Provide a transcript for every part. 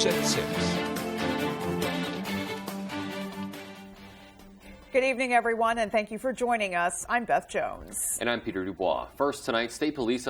News at 6. Good evening, everyone, and thank you for joining us. I'm Beth Jones. And I'm Peter Dubois. First tonight, state police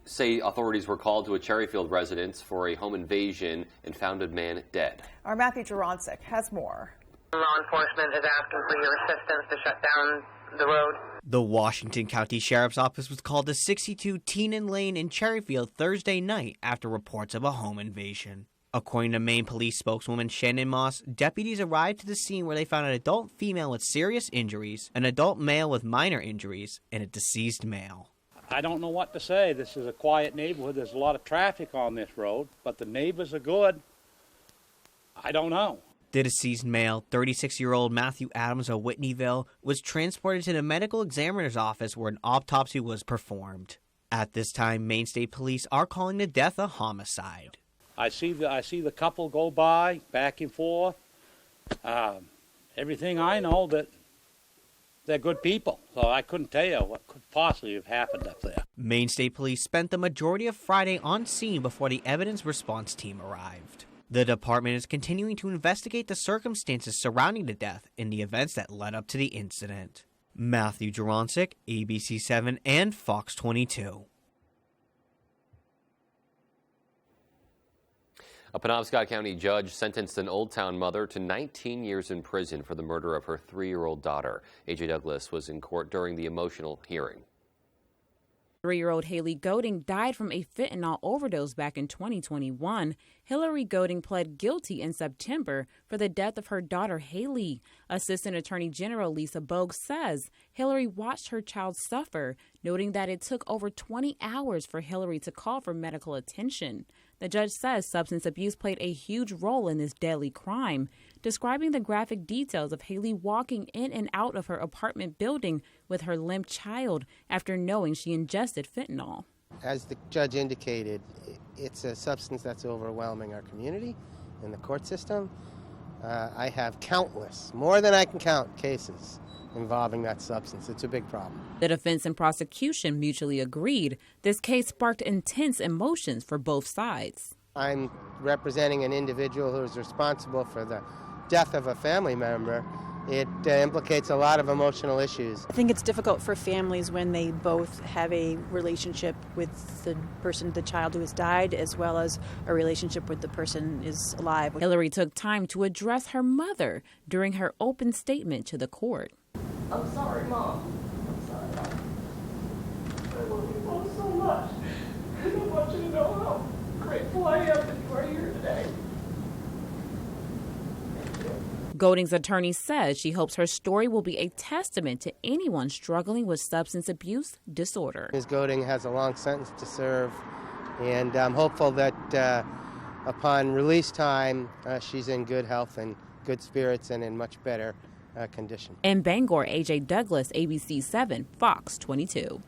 say authorities were called to a Cherryfield residence for a home invasion and found a man dead. Our Matthew Jurancic has more. Law enforcement is asking for your assistance to shut down the road. The Washington County Sheriff's Office was called to 62 Teenan Lane in Cherryfield Thursday night after reports of a home invasion. According to Maine Police spokeswoman Shannon Moss, deputies arrived to the scene where they found an adult female with serious injuries, an adult male with minor injuries, and a deceased male. I don't know what to say. This is a quiet neighborhood. There's a lot of traffic on this road, but the neighbors are good. I don't know. The deceased male, 36-year-old Matthew Adams of Whitneyville, was transported to the medical examiner's office where an autopsy was performed. At this time, Maine State Police are calling the death a homicide. I see the couple go by, back and forth. Everything I know, that they're good people, so I couldn't tell you what could possibly have happened up there. Maine State Police spent the majority of Friday on scene before the evidence response team arrived. The department is continuing to investigate the circumstances surrounding the death and the events that led up to the incident. Matthew Jurancic, ABC7 and Fox 22. A Penobscot County judge sentenced an Old Town mother to 19 years in prison for the murder of her 3-year-old daughter. A.J. Douglas was in court during the emotional hearing. 3-year-old Haley Golding died from a fentanyl overdose back in 2021. Hillary Golding pled guilty in September for the death of her daughter Haley. Assistant Attorney General Lisa Bogue says Hillary watched her child suffer, noting that it took over 20 hours for Hillary to call for medical attention. The judge says substance abuse played a huge role in this deadly crime, describing the graphic details of Haley walking in and out of her apartment building with her limp child after knowing she ingested fentanyl. As the judge indicated, it's a substance that's overwhelming our community and the court system. I have countless, more than I can count, cases involving that substance. It's a big problem. The defense and prosecution mutually agreed. This case sparked intense emotions for both sides. I'm representing an individual who is responsible for the death of a family member. It implicates a lot of emotional issues. I think it's difficult for families when they both have a relationship with the person, the child who has died, as well as a relationship with the person is alive. Hillary took time to address her mother during her open statement to the court. I'm sorry, Mom. I'm sorry, Mom. I love you both so much. And I want you to know how grateful I am that you are here today. Golding's attorney says she hopes her story will be a testament to anyone struggling with substance abuse disorder. Ms. Golding has a long sentence to serve, and I'm hopeful that upon release time, she's in good health and good spirits and in much better condition. In Bangor, A.J. Douglas, ABC 7, Fox 22.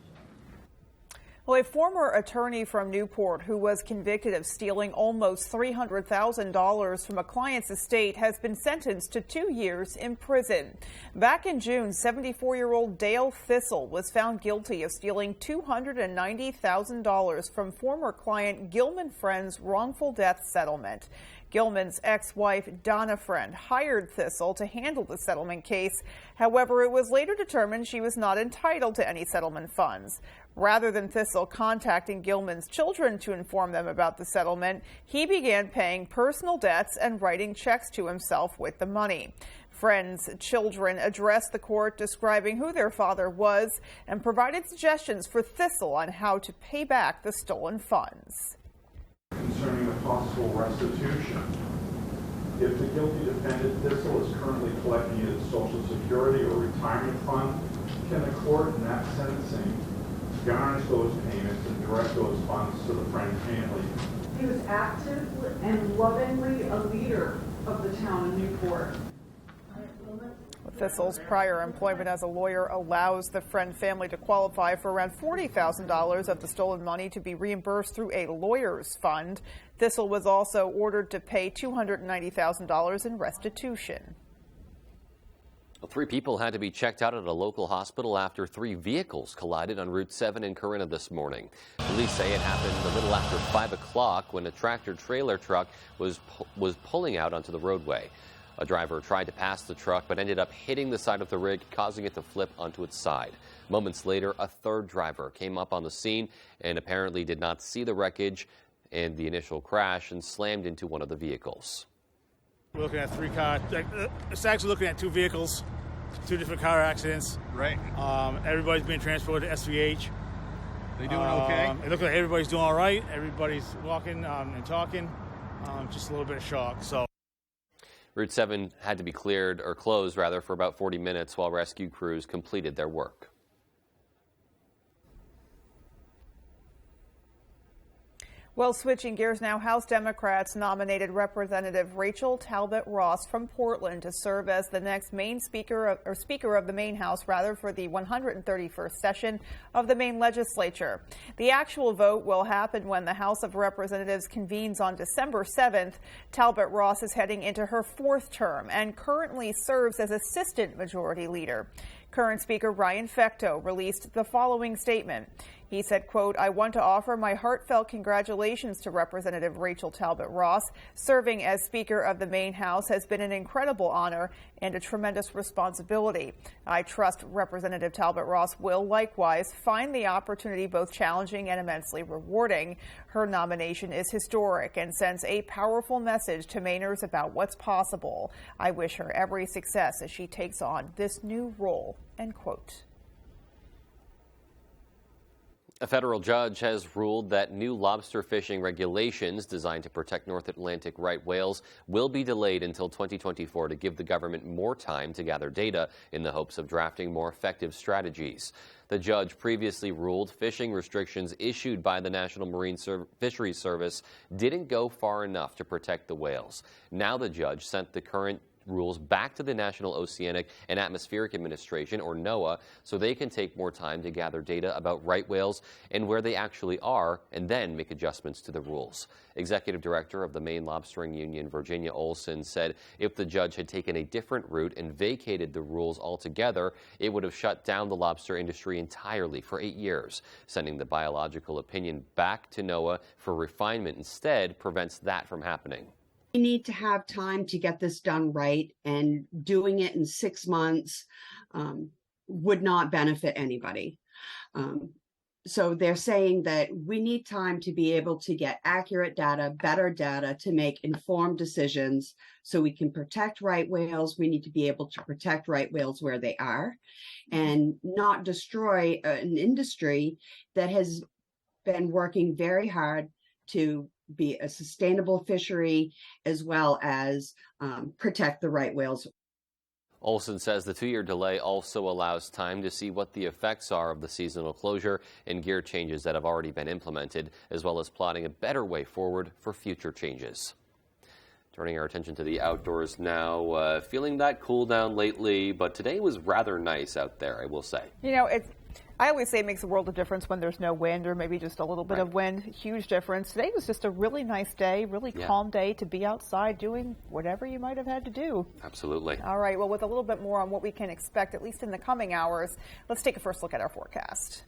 Well, a former attorney from Newport who was convicted of stealing almost $300,000 from a client's estate has been sentenced to 2 years in prison. Back in June, 74-year-old Dale Thistle was found guilty of stealing $290,000 from former client Gilman Friend's wrongful death settlement. Gilman's ex-wife, Donna Friend, hired Thistle to handle the settlement case. However, it was later determined she was not entitled to any settlement funds. Rather than Thistle contacting Gilman's children to inform them about the settlement, he began paying personal debts and writing checks to himself with the money. Friend's children addressed the court describing who their father was and provided suggestions for Thistle on how to pay back the stolen funds. Concerning a possible restitution, if the guilty defendant Thistle is currently collecting his Social Security or retirement fund, can the court in that sentencing garnish those payments and direct those funds to the Friend family? He was active and lovingly a leader of the town of Newport. Thistle's prior employment as a lawyer allows the Friend family to qualify for around $40,000 of the stolen money to be reimbursed through a lawyer's fund. Thistle was also ordered to pay $290,000 in restitution. Well, 3 people had to be checked out at a local hospital after 3 vehicles collided on Route 7 in Corinna this morning. Police say it happened a little after 5 o'clock when a tractor-trailer truck was pulling out onto the roadway. A driver tried to pass the truck but ended up hitting the side of the rig, causing it to flip onto its side. Moments later, a third driver came up on the scene and apparently did not see the wreckage and the initial crash and slammed into one of the vehicles. We're looking at 3 cars. It's actually looking at 2 vehicles, 2 different car accidents. Right. Everybody's being transported to SVH. They doing okay? It looks like everybody's doing all right. Everybody's walking and talking. Just a little bit of shock. So. Route 7 had to be closed for about 40 minutes while rescue crews completed their work. Well, switching gears now, House Democrats nominated Representative Rachel Talbot Ross from Portland to serve as the next Speaker of the Maine House, for the 131st session of the Maine legislature. The actual vote will happen when the House of Representatives convenes on December 7th. Talbot Ross is heading into her 4th term and currently serves as Assistant Majority Leader. Current Speaker Ryan Fecteau released the following statement. He said, quote, "I want to offer my heartfelt congratulations to Representative Rachel Talbot Ross. Serving as Speaker of the Maine House has been an incredible honor and a tremendous responsibility. I trust Representative Talbot Ross will likewise find the opportunity both challenging and immensely rewarding. Her nomination is historic and sends a powerful message to Mainers about what's possible. I wish her every success as she takes on this new role," end quote. A federal judge has ruled that new lobster fishing regulations designed to protect North Atlantic right whales will be delayed until 2024 to give the government more time to gather data in the hopes of drafting more effective strategies. The judge previously ruled fishing restrictions issued by the National Marine Fisheries Service didn't go far enough to protect the whales. Now the judge sent the current rules back to the National Oceanic and Atmospheric Administration, or NOAA, so they can take more time to gather data about right whales and where they actually are, and then make adjustments to the rules. Executive Director of the Maine Lobstering Union, Virginia Olson, said if the judge had taken a different route and vacated the rules altogether, it would have shut down the lobster industry entirely for 8 years. Sending the biological opinion back to NOAA for refinement instead prevents that from happening. We need to have time to get this done right, and doing it in 6 months would not benefit anybody. So they're saying that we need time to be able to get accurate data, better data, to make informed decisions so we can protect right whales. We need to be able to protect right whales where they are and not destroy an industry that has been working very hard to be a sustainable fishery as well as protect the right whales. Olson says the 2-year delay also allows time to see what the effects are of the seasonal closure and gear changes that have already been implemented, as well as plotting a better way forward for future changes. Turning our attention to the outdoors now, feeling that cool down lately, but today was rather nice out there, I will say. You know, I always say it makes a world of difference when there's no wind or maybe just a little bit of wind. Huge difference. Today was just a really nice day, really calm day to be outside doing whatever you might have had to do. Absolutely. All right. Well, with a little bit more on what we can expect, at least in the coming hours, let's take a first look at our forecast.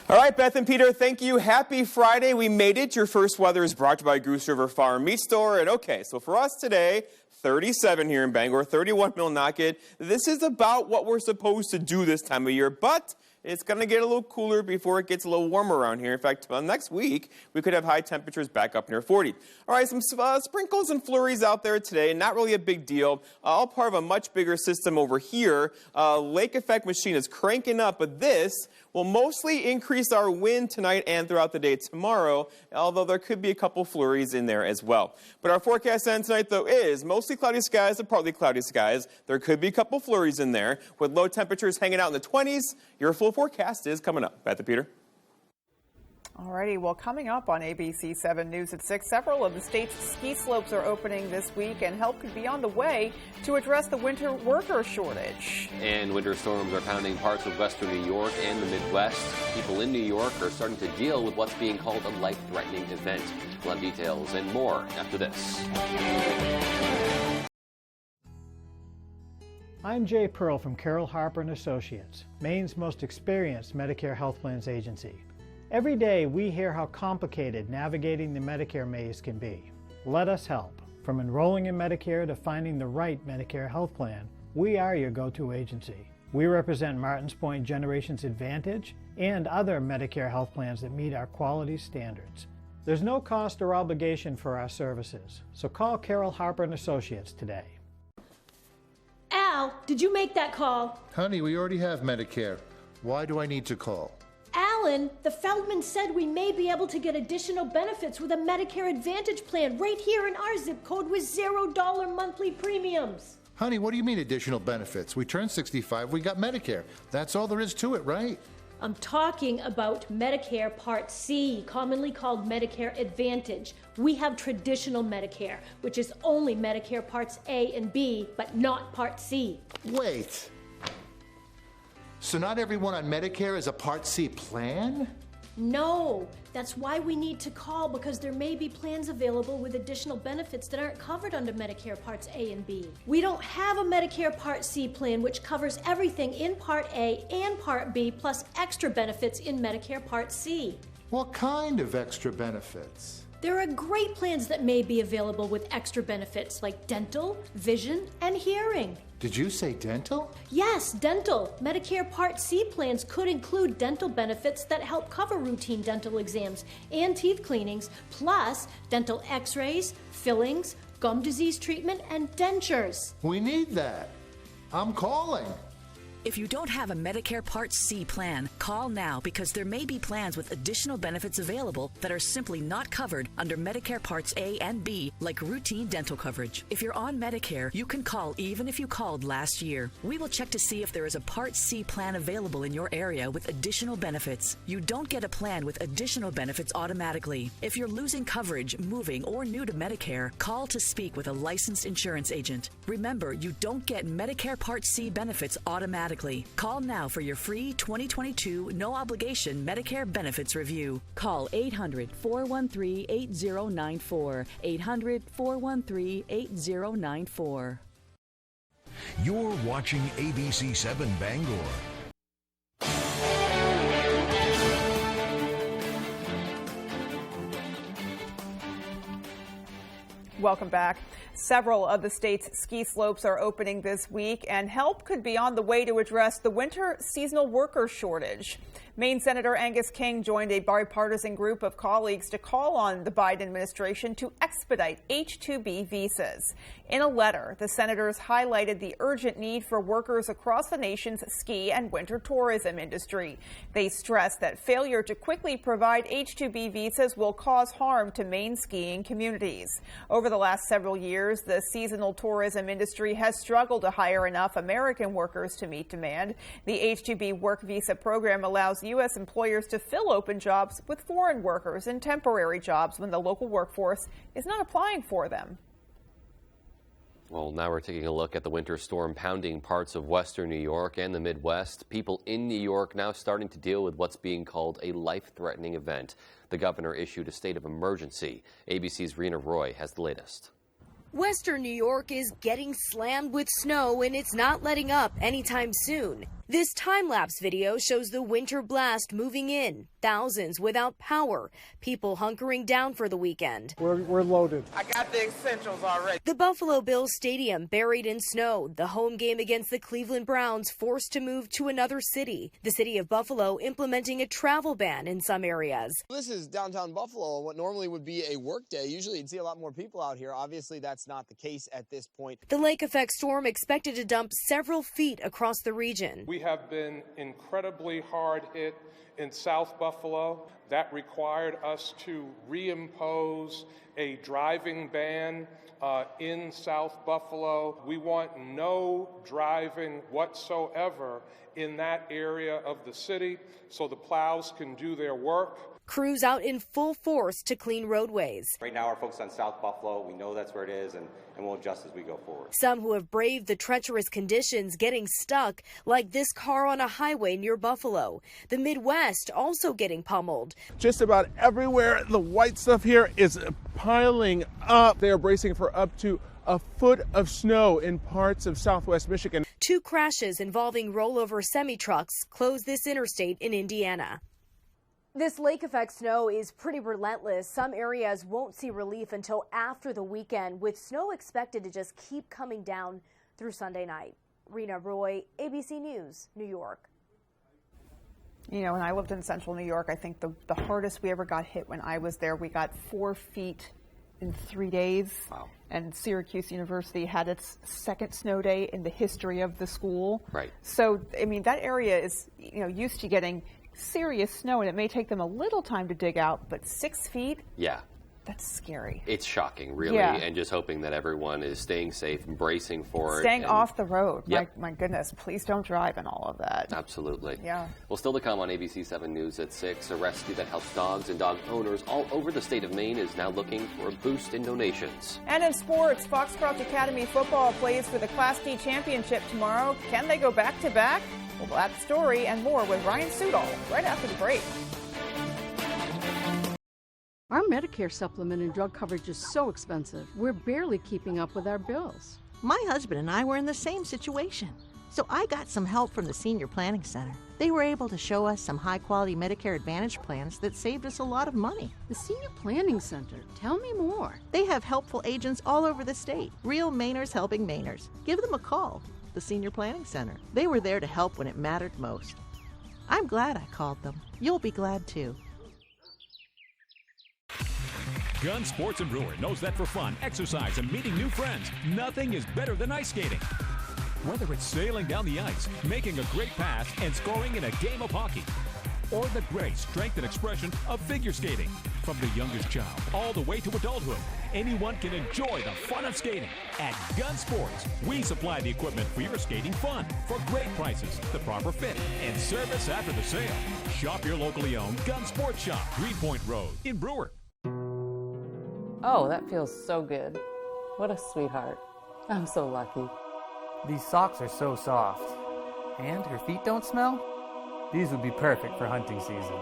All right, Beth and Peter, thank you. Happy Friday. We made it. Your first weather is brought to you by Goose River Farm Meat Store. And okay, so for us today, 37 here in Bangor, 31 Millinocket. This is about what we're supposed to do this time of year, but it's going to get a little cooler before it gets a little warmer around here. In fact, next week, we could have high temperatures back up near 40. All right, some sprinkles and flurries out there today. Not really a big deal. All part of a much bigger system over here. Lake effect machine is cranking up, but this will mostly increase our wind tonight and throughout the day tomorrow, although there could be a couple flurries in there as well. But our forecast end tonight, though, is mostly cloudy skies to partly cloudy skies. There could be a couple flurries in there, with low temperatures hanging out in the 20s. Your full forecast is coming up. Beth and Peter. Alrighty, well, coming up on ABC 7 News at 6, several of the state's ski slopes are opening this week, and help could be on the way to address the winter worker shortage. And winter storms are pounding parts of western New York and the Midwest. People in New York are starting to deal with what's being called a life-threatening event. We'll have details and more after this. I'm Jay Pearl from Carroll Harper & Associates, Maine's most experienced Medicare health plans agency. Every day we hear how complicated navigating the Medicare maze can be. Let us help. From enrolling in Medicare to finding the right Medicare health plan, we are your go-to agency. We represent Martins Point Generations Advantage and other Medicare health plans that meet our quality standards. There's no cost or obligation for our services, so call Carroll Harper & Associates today. Al, did you make that call? Honey, we already have Medicare. Why do I need to call? Alan, the Feldman said we may be able to get additional benefits with a Medicare Advantage plan right here in our zip code with $0 monthly premiums. Honey, what do you mean additional benefits? We turned 65, we got Medicare. That's all there is to it, right? I'm talking about Medicare Part C, commonly called Medicare Advantage. We have traditional Medicare, which is only Medicare Parts A and B, but not Part C. Wait. So not everyone on Medicare is a Part C plan? No, that's why we need to call, because there may be plans available with additional benefits that aren't covered under Medicare Parts A and B. We don't have a Medicare Part C plan which covers everything in Part A and Part B plus extra benefits in Medicare Part C. What kind of extra benefits? There are great plans that may be available with extra benefits like dental, vision, and hearing. Did you say dental? Yes, dental. Medicare Part C plans could include dental benefits that help cover routine dental exams and teeth cleanings, plus dental x-rays, fillings, gum disease treatment, and dentures. We need that. I'm calling. If you don't have a Medicare Part C plan, call now because there may be plans with additional benefits available that are simply not covered under Medicare Parts A and B, like routine dental coverage. If you're on Medicare, you can call even if you called last year. We will check to see if there is a Part C plan available in your area with additional benefits. You don't get a plan with additional benefits automatically. If you're losing coverage, moving, or new to Medicare, call to speak with a licensed insurance agent. Remember, you don't get Medicare Part C benefits automatically. Call now for your free 2022 no-obligation Medicare benefits review. Call 800-413-8094. 800-413-8094. You're watching ABC 7 Bangor. Welcome back. Several of the state's ski slopes are opening this week, and help could be on the way to address the winter seasonal worker shortage. Maine Senator Angus King joined a bipartisan group of colleagues to call on the Biden administration to expedite H-2B visas. In a letter, the senators highlighted the urgent need for workers across the nation's ski and winter tourism industry. They stressed that failure to quickly provide H-2B visas will cause harm to Maine skiing communities. Over the last several years, the seasonal tourism industry has struggled to hire enough American workers to meet demand. The H-2B work visa program allows U.S. employers to fill open jobs with foreign workers and temporary jobs when the local workforce is not applying for them. Well, now we're taking a look at the winter storm pounding parts of western New York and the Midwest. People in New York now starting to deal with what's being called a life-threatening event. The governor issued a state of emergency. ABC's Rena Roy has the latest. Western New York is getting slammed with snow, and it's not letting up anytime soon. This time-lapse video shows the winter blast moving in, thousands without power, people hunkering down for the weekend. We're loaded. I got the essentials already. The Buffalo Bills stadium buried in snow, the home game against the Cleveland Browns forced to move to another city. The city of Buffalo implementing a travel ban in some areas. This is downtown Buffalo, what normally would be a work day. Usually you'd see a lot more people out here. Obviously that's not the case at this point. The lake effect storm expected to dump several feet across the region. We have been incredibly hard hit in South Buffalo. That required us to reimpose a driving ban in South Buffalo. We want no driving whatsoever in that area of the city so the plows can do their work. Crews out in full force to clean roadways. Right now we're focused on South Buffalo. We know that's where it is, and we'll adjust as we go forward. Some who have braved the treacherous conditions getting stuck, like this car on a highway near Buffalo. The Midwest also getting pummeled. Just about everywhere, the white stuff here is piling up. They are bracing for up to a foot of snow in parts of southwest Michigan. 2 crashes involving rollover semi-trucks closed this interstate in Indiana. This lake effect snow is pretty relentless. Some areas won't see relief until after the weekend, with snow expected to just keep coming down through Sunday night. Rena Roy, ABC News, New York. You know, when I lived in central New York, I think the hardest we ever got hit when I was there, we got 4 feet in 3 days. Wow. And Syracuse University had its second snow day in the history of the school. Right. So, I mean, that area is, you know, used to getting serious snow, and it may take them a little time to dig out, but 6 feet? Yeah. That's scary. It's shocking, really, Yeah. and just hoping that everyone is staying safe and bracing for it. Staying off the road. Yep. My goodness, please don't drive and all of that. Absolutely. Yeah. Well, still to come on ABC 7 News at 6, a rescue that helps dogs and dog owners all over the state of Maine is now looking for a boost in donations. And in sports, Foxcroft Academy football plays for the Class D championship tomorrow. Can they go back-to-back? Well, that story and more with Ryan Sudol right after the break. Our Medicare supplement and drug coverage is so expensive, we're barely keeping up with our bills. My husband and I were in the same situation, so I got some help from the Senior Planning Center. They were able to show us some high-quality Medicare Advantage plans that saved us a lot of money. The Senior Planning Center, tell me more. They have helpful agents all over the state, real Mainers helping Mainers. Give them a call, the Senior Planning Center. They were there to help when it mattered most. I'm glad I called them. You'll be glad too. Gun Sports and Brewer knows that for fun, exercise, and meeting new friends, nothing is better than ice skating. Whether it's sailing down the ice, making a great pass, and scoring in a game of hockey, or the grace, strength, and expression of figure skating. From the youngest child all the way to adulthood, anyone can enjoy the fun of skating. At Gun Sports, we supply the equipment for your skating fun for great prices, the proper fit, and service after the sale. Shop your locally owned Gun Sports Shop, Greenpoint Road in Brewer. Oh, that feels so good. What a sweetheart. I'm so lucky. These socks are so soft. And her feet don't smell? These would be perfect for hunting season.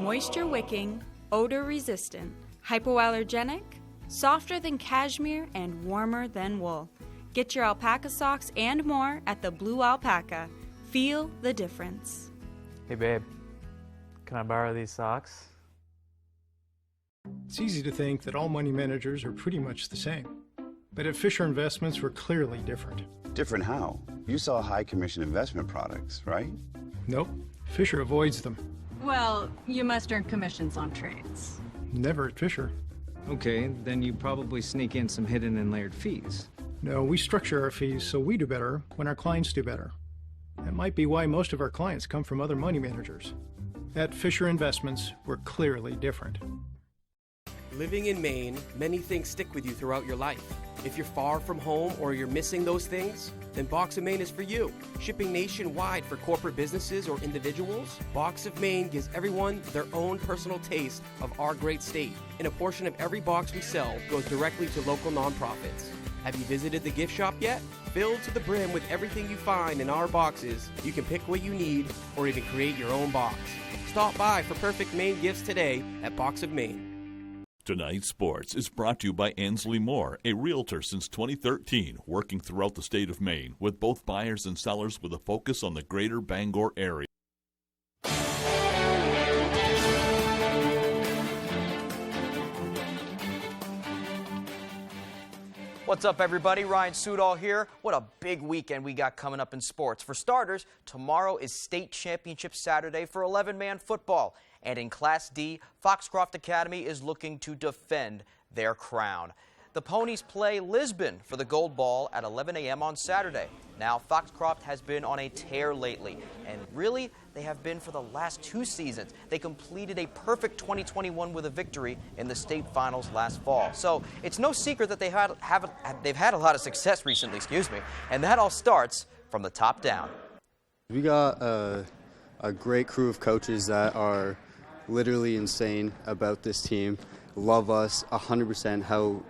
Moisture wicking, odor resistant, hypoallergenic, softer than cashmere, and warmer than wool. Get your alpaca socks and more at the Blue Alpaca. Feel the difference. Hey babe, can I borrow these socks? It's easy to think that all money managers are pretty much the same. But at Fisher Investments, we're clearly different. Different how? You sell high commission investment products, right? Nope. Fisher avoids them. Well, you must earn commissions on trades. Never at Fisher. Okay, then you probably sneak in some hidden and layered fees. No, we structure our fees so we do better when our clients do better. That might be why most of our clients come from other money managers. At Fisher Investments, we're clearly different. Living in Maine, many things stick with you throughout your life. If you're far from home or you're missing those things, then Box of Maine is for you. Shipping nationwide for corporate businesses or individuals, Box of Maine gives everyone their own personal taste of our great state. And a portion of every box we sell goes directly to local nonprofits. Have you visited the gift shop yet? Filled to the brim with everything you find in our boxes, you can pick what you need or even create your own box. Stop by for perfect Maine gifts today at Box of Maine. Tonight's Sports is brought to you by Ansley Moore, a realtor since 2013, working throughout the state of Maine with both buyers and sellers with a focus on the greater Bangor area. What's up, everybody? Ryan Sudol here. What a big weekend we got coming up in sports. For starters, tomorrow is State Championship Saturday for 11-man football. And in Class D, Foxcroft Academy is looking to defend their crown. The Ponies play Lisbon for the Gold Ball at 11 a.m. on Saturday. Now, Foxcroft has been on a tear lately, and really, they have been for the last 2 seasons. They completed a perfect 2021 with a victory in the state finals last fall. So it's no secret that they've had a lot of success recently, and that all starts from the top down. We got a great crew of coaches that are literally insane about this team, love us 100%, how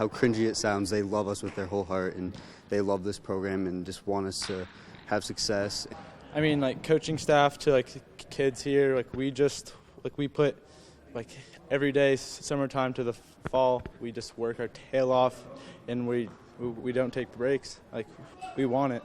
cringy it sounds. They love us with their whole heart, and they love this program and just want us to have success. I mean, like, coaching staff to, like, kids here, we put, every day, summertime to the fall, we just work our tail off, and we we don't take breaks. Like, we want it.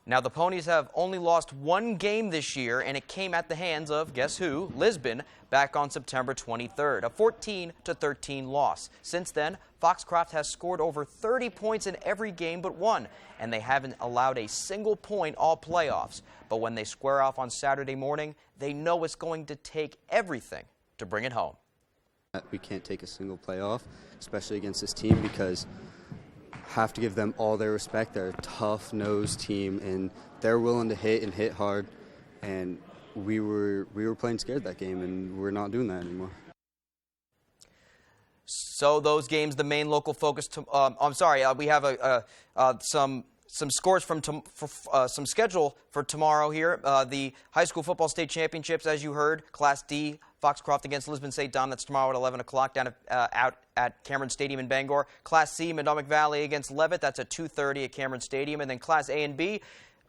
Now, the Ponies have only lost one game this year, and it came at the hands of, guess who, Lisbon, back on September 23rd, a 14-13 loss. Since then, Foxcroft has scored over 30 points in every game but one, and they haven't allowed a single point all playoffs. But when they square off on Saturday morning, they know it's going to take everything to bring it home. We can't take a single playoff, especially against this team, because have to give them all their respect. They're a tough-nosed team, and they're willing to hit and hit hard. And we were playing scared that game, and we're not doing that anymore. So those games, the main local focus. We have some scores from some schedule for tomorrow here. The high school football state championships, as you heard, Class D. Foxcroft against Lisbon St. Dom. That's tomorrow at 11 o'clock down out at Cameron Stadium in Bangor. Class C, Madomic Valley against Levitt. That's at 2:30 at Cameron Stadium. And then Class A and B,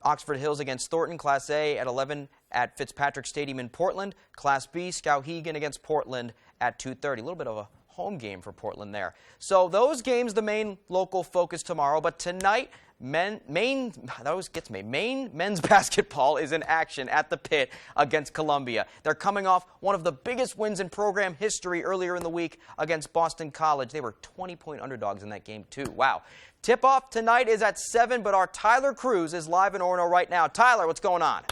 Oxford Hills against Thornton. Class A at 11 at Fitzpatrick Stadium in Portland. Class B, Skowhegan against Portland at 2:30. A little bit of a home game for Portland there. So those games, the main local focus tomorrow. But tonight, Maine men's basketball is in action at the Pit against Columbia. They're coming off one of the biggest wins in program history earlier in the week against Boston College. They were 20-point underdogs in that game, too. Wow. Tip-off tonight is at 7, but our Tyler Cruz is live in Orono right now. Tyler, what's going on?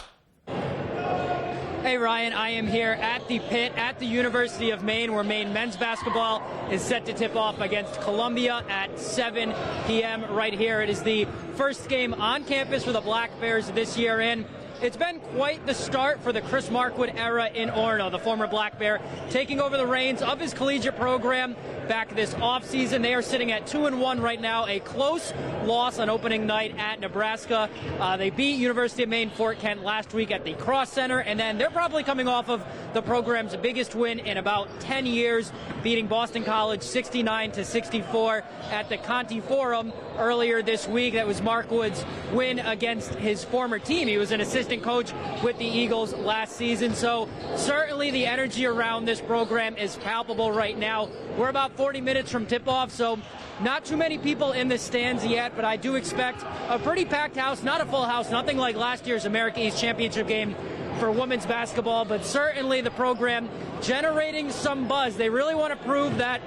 Hey Ryan, I am here at the Pit at the University of Maine, where Maine men's basketball is set to tip off against Columbia at 7 p.m. right here. It is the first game on campus for the Black Bears this year in. It's been quite the start for the Chris Markwood era in Orono, the former Black Bear, taking over the reins of his collegiate program back this offseason. They are sitting at 2-1 right now, a close loss on opening night at Nebraska. They beat University of Maine Fort Kent last week at the Cross Center, and then they're probably coming off of the program's biggest win in about 10 years, beating Boston College 69-64 at the Conti Forum earlier this week. That was Markwood's win against his former team. He was an assistant coach with the Eagles last season, so certainly the energy around this program is palpable right now. We're about 40 minutes from tip-off, so not too many people in the stands yet, but I do expect a pretty packed house, not a full house, nothing like last year's America East Championship game for women's basketball, but certainly the program generating some buzz. They really want to prove that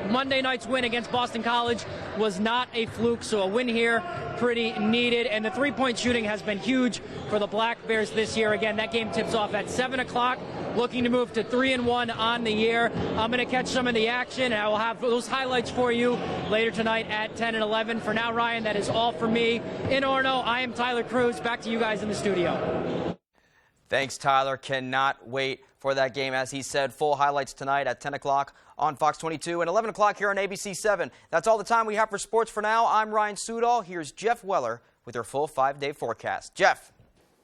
Monday night's win against Boston College was not a fluke, so a win here pretty needed. And the three-point shooting has been huge for the Black Bears this year. Again, that game tips off at 7 o'clock, looking to move to 3-1 on the year. I'm going to catch some of the action, and I will have those highlights for you later tonight at 10 and 11. For now, Ryan, that is all for me. In Orono, I am Tyler Cruz. Back to you guys in the studio. Thanks, Tyler. Cannot wait for that game. As he said, full highlights tonight at 10 o'clock on Fox 22 and 11 o'clock here on ABC 7. That's all the time we have for sports for now. I'm Ryan Sudol. Here's Jeff Weller with your full 5-day forecast. Jeff.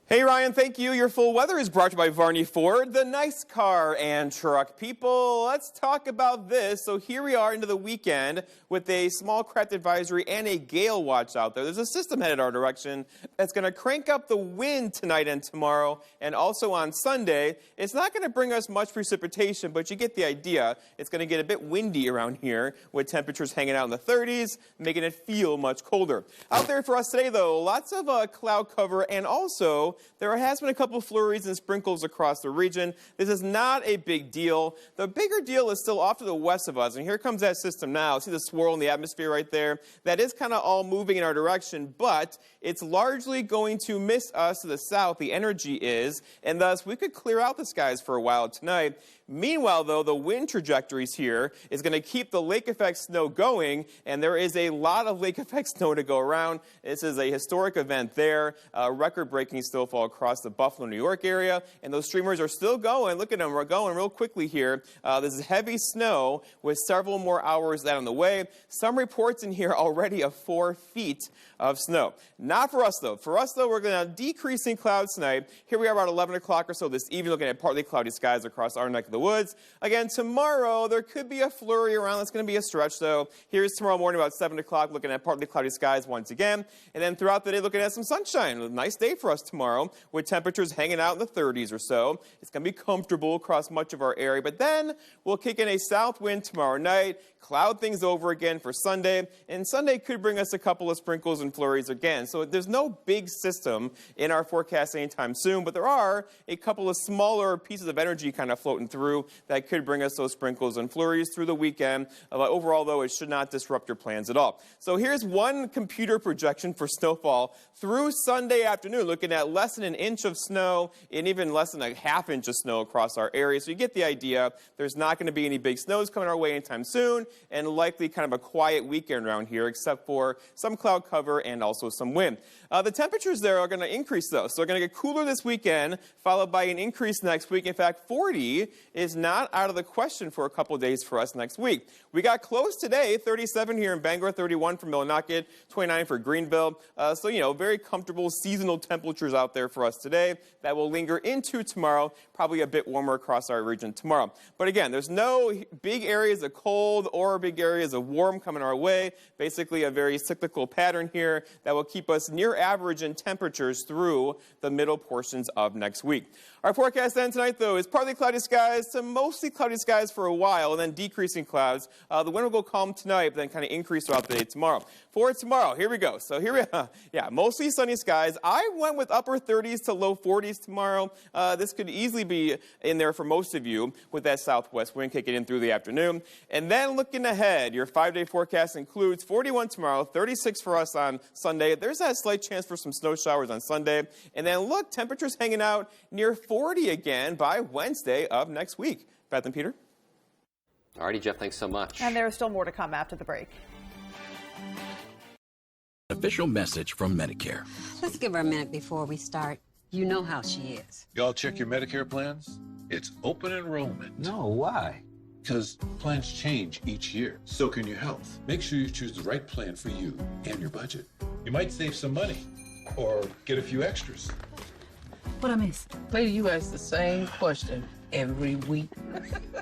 Hey, Ryan, thank you. Your full weather is brought to you by Varney Ford, the nice car and truck people. Let's talk about this. So here we are into the weekend with a small craft advisory and a gale watch out there. There's a system headed our direction that's going to crank up the wind tonight and tomorrow, and also on Sunday. It's not going to bring us much precipitation, but you get the idea. It's going to get a bit windy around here with temperatures hanging out in the 30s, making it feel much colder. Out there for us today, though, lots of cloud cover, and also there has been a couple flurries and sprinkles across the region. This is not a big deal. The bigger deal is still off to the west of us, and here comes that system now. See the swirl in the atmosphere right there? That is kind of all moving in our direction, but it's largely going to miss us to the south, the energy is, and thus we could clear out the skies for a while tonight. Meanwhile, though, the wind trajectories here is going to keep the lake effect snow going, and there is a lot of lake effect snow to go around. This is a historic event there, record-breaking snowfall across the Buffalo, New York area, and those streamers are still going. Look at them. We're going real quickly here. This is heavy snow with several more hours out on the way. Some reports in here already of 4 feet of snow. Not for us, though. For us, though, we're going to have decreasing clouds tonight. Here we are about 11 o'clock or so this evening, looking at partly cloudy skies across our neck of the woods. Again, tomorrow, there could be a flurry around. That's going to be a stretch, though. Here's tomorrow morning about 7 o'clock, looking at partly cloudy skies once again. And then throughout the day, looking at some sunshine. A nice day for us tomorrow. tomorrow with temperatures hanging out in the 30s or so. It's going to be comfortable across much of our area, but then we'll kick in a south wind tomorrow night, cloud things over again for Sunday, and Sunday could bring us a couple of sprinkles and flurries again. So there's no big system in our forecast anytime soon, but there are a couple of smaller pieces of energy kind of floating through that could bring us those sprinkles and flurries through the weekend. Overall, though, it should not disrupt your plans at all. So here's one computer projection for snowfall through Sunday afternoon, looking at less than an inch of snow and even less than a half inch of snow across our area. So you get the idea. There's not going to be any big snows coming our way anytime soon, and likely kind of a quiet weekend around here, except for some cloud cover and also some wind. The temperatures there are going to increase, though. So they're going to get cooler this weekend, followed by an increase next week. In fact, 40 is not out of the question for a couple of days for us next week. We got close today, 37 here in Bangor, 31 for Millinocket, 29 for Greenville. So, very comfortable seasonal temperatures out there for us today. That will linger into tomorrow, probably a bit warmer across our region tomorrow. But again, there's no big areas of cold or big areas of warm coming our way. Basically, a very cyclical pattern here that will keep us near average in temperatures through the middle portions of next week. Our forecast then tonight, though, is partly cloudy skies to mostly cloudy skies for a while, and then decreasing clouds. The wind will go calm tonight, but then kind of increase throughout the day tomorrow. For tomorrow, here we go. So mostly sunny skies. I went with upper 30s to low 40s tomorrow. This could easily be in there for most of you with that southwest wind kicking in through the afternoon. And then looking ahead, your 5-day forecast includes 41 tomorrow, 36 for us on Sunday. There's that slight chance for some snow showers on Sunday. And then look, temperatures hanging out near 40 again by Wednesday of next week. Beth and Peter? All righty, Jeff, thanks so much. And there's still more to come after the break. Official message from Medicare. Let's give her a minute before we start. You know how she is. Y'all check your Medicare plans? It's open enrollment. No, why? Because plans change each year. So can your health. Make sure you choose the right plan for you and your budget. You might save some money or get a few extras. What I missed? Lady, you ask the same question every week.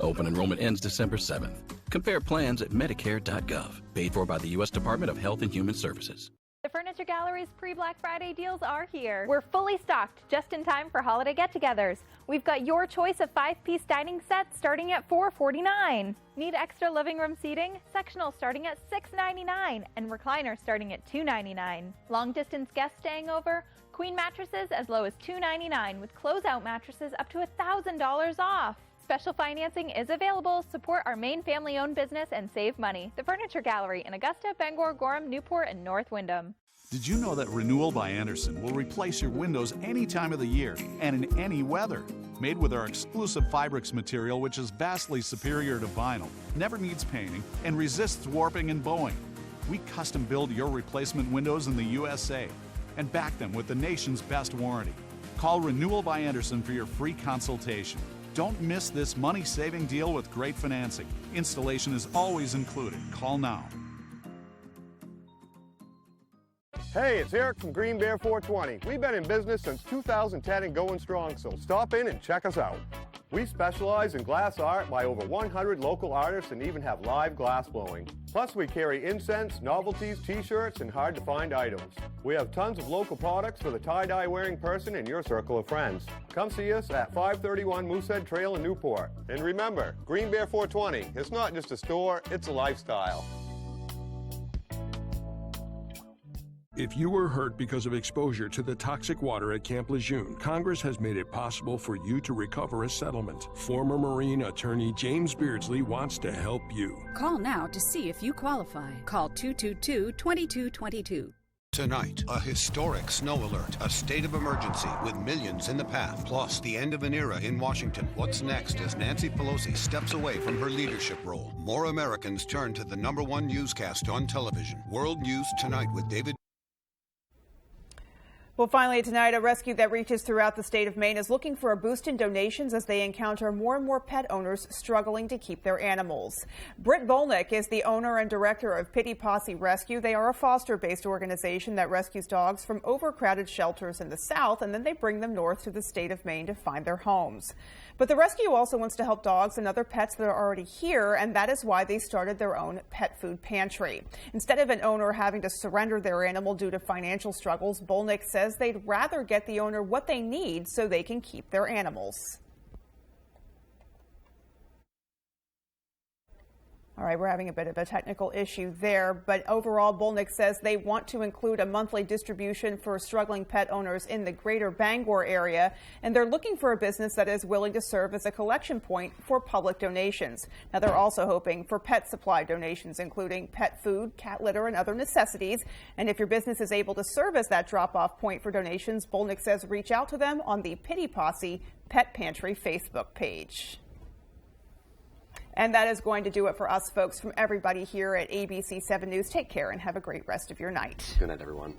Open enrollment ends December 7th. Compare plans at Medicare.gov. Paid for by the U.S. Department of Health and Human Services. The Furniture Gallery's pre-Black Friday deals are here. We're fully stocked just in time for holiday get-togethers. We've got your choice of 5-piece dining sets starting at $449. Need extra living room seating? Sectional starting at $699 and recliner starting at $299. Long-distance guests staying over? Queen mattresses as low as $299 with closeout mattresses up to $1,000 off. Special financing is available. Support our main family-owned business and save money. The Furniture Gallery in Augusta, Bangor, Gorham, Newport, and North Windham. Did you know that Renewal by Andersen will replace your windows any time of the year and in any weather? Made with our exclusive Fibrix material, which is vastly superior to vinyl, never needs painting, and resists warping and bowing. We custom build your replacement windows in the USA and back them with the nation's best warranty. Call Renewal by Andersen for your free consultation. Don't miss this money-saving deal with great financing. Installation is always included. Call now. Hey, it's Eric from Green Bear 420. We've been in business since 2010 and going strong, so stop in and check us out. We specialize in glass art by over 100 local artists and even have live glass blowing. Plus, we carry incense, novelties, t-shirts, and hard-to-find items. We have tons of local products for the tie-dye wearing person in your circle of friends. Come see us at 531 Moosehead Trail in Newport. And remember, Green Bear 420, it's not just a store, it's a lifestyle. If you were hurt because of exposure to the toxic water at Camp Lejeune, Congress has made it possible for you to recover a settlement. Former Marine attorney James Beardsley wants to help you. Call now to see if you qualify. Call 222-2222. Tonight, a historic snow alert, a state of emergency with millions in the path, plus the end of an era in Washington. What's next as Nancy Pelosi steps away from her leadership role? More Americans turn to the #1 newscast on television. World News Tonight with David. Well, finally tonight, a rescue that reaches throughout the state of Maine is looking for a boost in donations as they encounter more and more pet owners struggling to keep their animals. Britt Volnick is the owner and director of Pity Posse Rescue. They are a foster-based organization that rescues dogs from overcrowded shelters in the South, and then they bring them north to the state of Maine to find their homes. But the rescue also wants to help dogs and other pets that are already here, and that is why they started their own pet food pantry. Instead of an owner having to surrender their animal due to financial struggles, Bolnick says they'd rather get the owner what they need so they can keep their animals. All right, we're having a bit of a technical issue there, but overall, Bolnick says they want to include a monthly distribution for struggling pet owners in the greater Bangor area, and they're looking for a business that is willing to serve as a collection point for public donations. Now, they're also hoping for pet supply donations, including pet food, cat litter, and other necessities. And if your business is able to serve as that drop-off point for donations, Bolnick says reach out to them on the Pity Posse Pet Pantry Facebook page. And that is going to do it for us, folks. From everybody here at ABC 7 News, take care and have a great rest of your night. Good night, everyone.